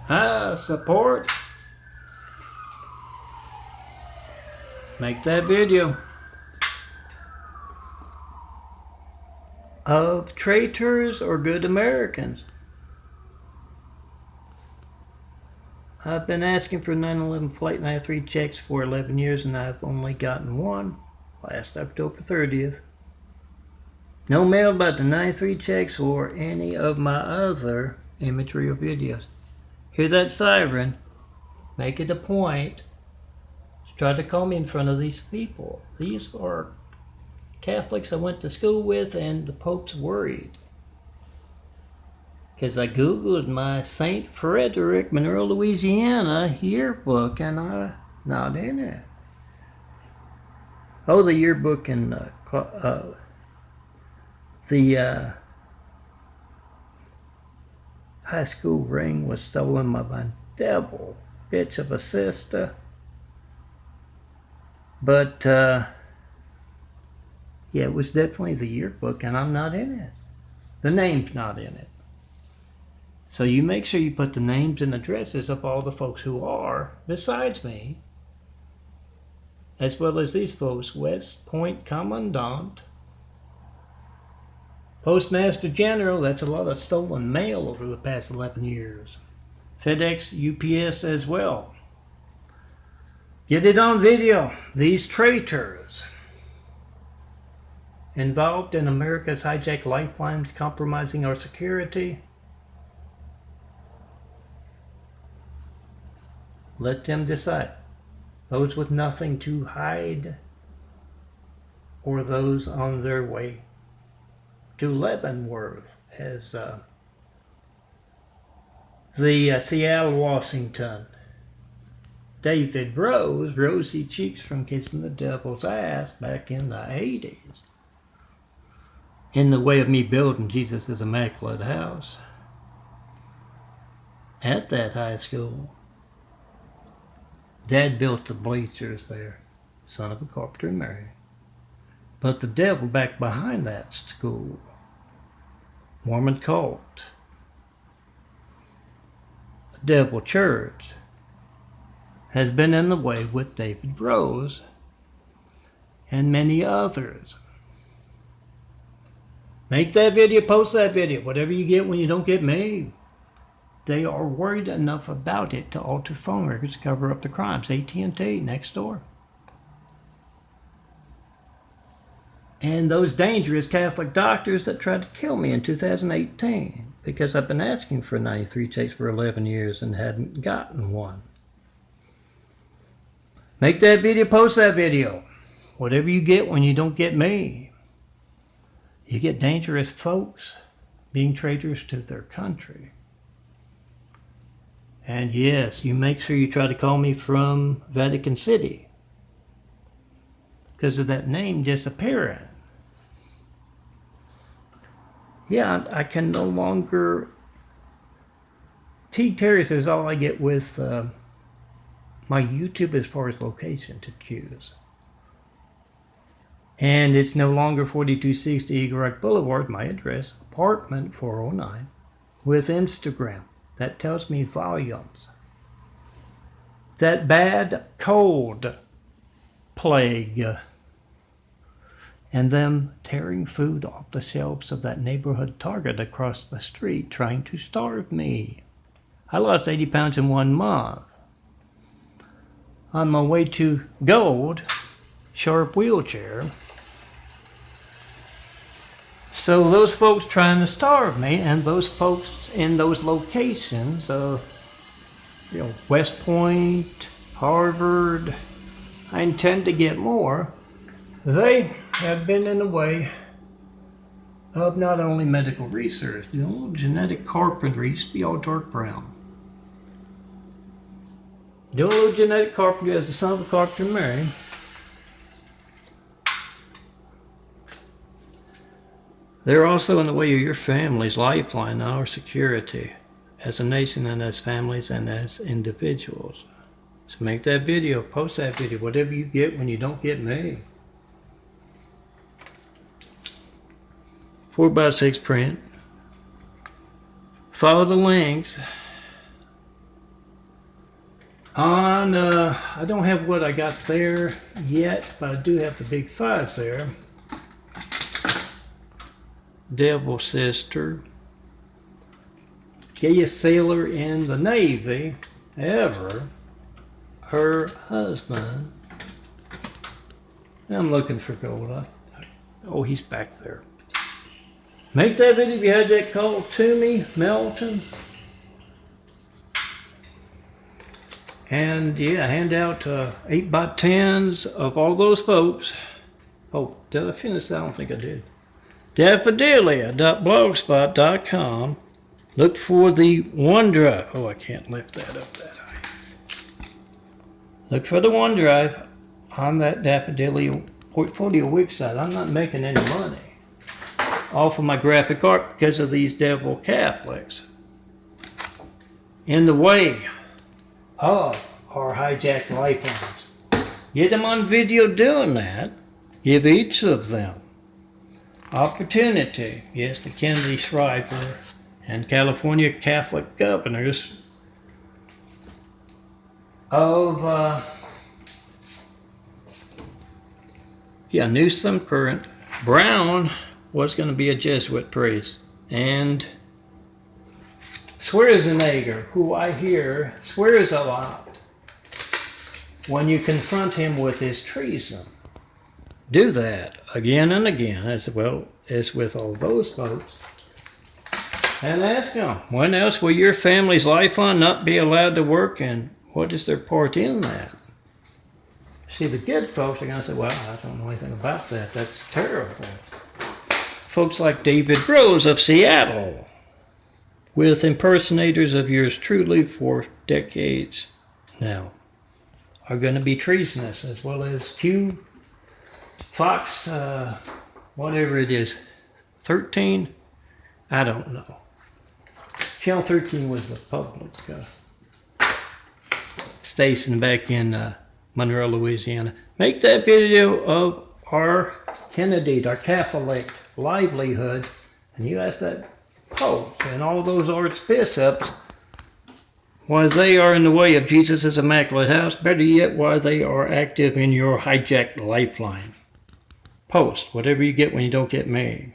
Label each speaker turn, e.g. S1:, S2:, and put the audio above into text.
S1: Support. Make that video of traitors or good Americans. I've been asking for 9/11 Flight 93 checks for 11 years and I've only gotten one last October 30th. No mail about the 93 checks or any of my other imagery or videos. Hear that siren? Make it a point to try to call me in front of these people. These are Catholics I went to school with, and the Pope's worried. Because I Googled my St. Frederick, Monroe, Louisiana yearbook, and I'm not in it. Oh, the yearbook in the high school ring was stolen by my devil, bitch of a sister. But, yeah, it was definitely the yearbook, and I'm not in it. The name's not in it. So you make sure you put the names and addresses of all the folks who are, besides me, as well as these folks: West Point Commandant, Postmaster General. That's a lot of stolen mail over the past 11 years. FedEx, UPS as well. Get it on video. These traitors involved in America's hijacked lifelines, compromising our security. Let them decide. Those with nothing to hide, or those on their way to Leavenworth, as the Seattle, Washington, David Rose, rosy cheeks from kissing the devil's ass back in the 80s. In the way of me building Jesus' immaculate house at that high school. Dad built the bleachers there, son of a carpenter and Mary. But the devil back behind that school, Mormon cult, devil church, has been in the way with David Rose and many others. Make that video, post that video, whatever you get when you don't get me. They are worried enough about it to alter phone records to cover up the crimes. AT&T next door. And those dangerous Catholic doctors that tried to kill me in 2018 because I've been asking for 93 checks for 11 years and hadn't gotten one. Make that video, post that video. Whatever you get when you don't get me. You get dangerous folks being traitors to their country. And yes, you make sure you try to call me from Vatican City because of that name disappearing. Yeah, I can no longer. T. Terry says all I get with my YouTube as far as location to choose. And it's no longer 4260 Eagle Rock Boulevard, my address, apartment 409, with Instagram. That tells me volumes. That bad cold plague and them tearing food off the shelves of that neighborhood Target across the street trying to starve me. I lost 80 pounds in 1 month. On my way to gold, sharp wheelchair. So those folks trying to starve me, and those folks in those locations, West Point, Harvard, I intend to get more. They have been in the way of not only medical research, genetic carpentry used to be all dark brown. Doing a little genetic carpentry as the son of a carpenter and Mary. They're also in the way of your family's lifeline, our security, as a nation and as families and as individuals. So make that video, post that video, whatever you get when you don't get me. 4x6 print. Follow the links. I don't have what I got there yet, but I do have the big fives there. Devil Sister. Gayest sailor in the Navy ever. Her husband. I'm looking for gold. Oh, he's back there. Make that video if you had that call to me, Melton. And yeah, hand out 8x10s of all those folks. Oh, did I finish that? I don't think I did. Daffodilia.blogspot.com. Look for the OneDrive. Oh, I can't lift that up that high. Look for the OneDrive on that Daffodilia portfolio website. I'm not making any money off of my graphic art because of these devil Catholics in the way of our hijacked lifelines. Get them on video doing that. Give each of them opportunity. Yes, the Kennedy Shriver and California Catholic governors of Newsom, current. Brown was going to be a Jesuit priest, and Schwarzenegger, who I hear swears a lot when you confront him with his treason. Do that again and again, as well as with all those folks. And ask them, when else will your family's lifeline not be allowed to work, and what is their part in that? See, the good folks are going to say, well, I don't know anything about that. That's terrible. Folks like David Rose of Seattle, with impersonators of yours truly for decades now, are going to be treasonous, as well as Q, Fox, whatever it is, 13? I don't know. Channel 13 was the public station back in Monroe, Louisiana. Make that video of our Kennedy, our Catholic livelihood, and you ask that Pope and all those archbishops why they are in the way of Jesus' Immaculate House, better yet, why they are active in your hijacked lifeline. Post whatever you get when you don't get me.